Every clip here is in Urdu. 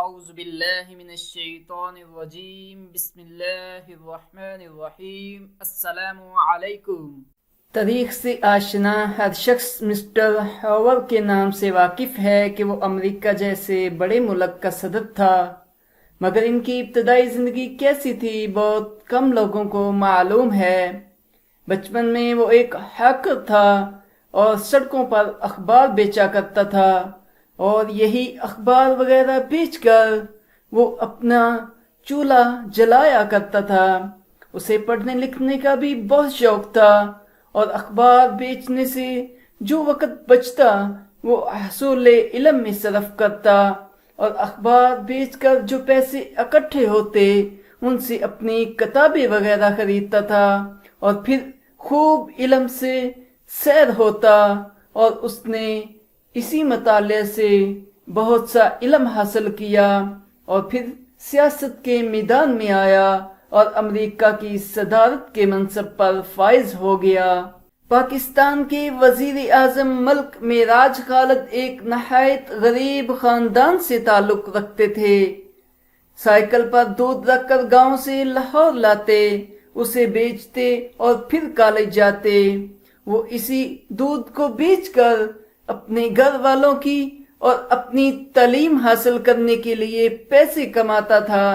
اعوذ باللہ من الشیطان الرجیم بسم اللہ الرحمن الرحیم السلام علیکم۔ تاریخ سے آشنا ہر شخص مسٹر ہاور کے نام سے واقف ہے کہ وہ امریکہ جیسے بڑے ملک کا صدر تھا، مگر ان کی ابتدائی زندگی کیسی تھی بہت کم لوگوں کو معلوم ہے۔ بچپن میں وہ ایک ہیکر تھا اور سڑکوں پر اخبار بیچا کرتا تھا، اور یہی اخبار وغیرہ بیچ کر وہ اپنا چولہا جلایا کرتا تھا۔ اسے پڑھنے لکھنے کا بھی بہت شوق تھا، اور اخبار بیچنے سے جو وقت بچتا وہ حصول علم میں صرف کرتا، اور اخبار بیچ کر جو پیسے اکٹھے ہوتے ان سے اپنی کتابیں وغیرہ خریدتا تھا، اور پھر خوب علم سے سیر ہوتا، اور اس نے اسی مطالعے سے بہت سا علم حاصل کیا، اور پھر سیاست کے میدان میں آیا اور امریکہ کی صدارت کے منصب پر فائز ہو گیا۔ پاکستان کے وزیر اعظم ملک معراج خالد ایک نہایت غریب خاندان سے تعلق رکھتے تھے۔ سائیکل پر دودھ رکھ کر گاؤں سے لاہور لاتے، اسے بیچتے اور پھر کالج جاتے۔ وہ اسی دودھ کو بیچ کر اپنے گھر والوں کی اور اپنی تعلیم حاصل کرنے کے لیے پیسے کماتا تھا۔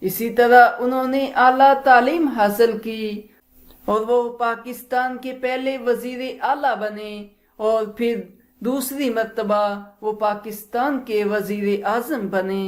اسی طرح انہوں نے اعلیٰ تعلیم حاصل کی اور وہ پاکستان کے پہلے وزیر اعلیٰ بنے، اور پھر دوسری مرتبہ وہ پاکستان کے وزیر اعظم بنے۔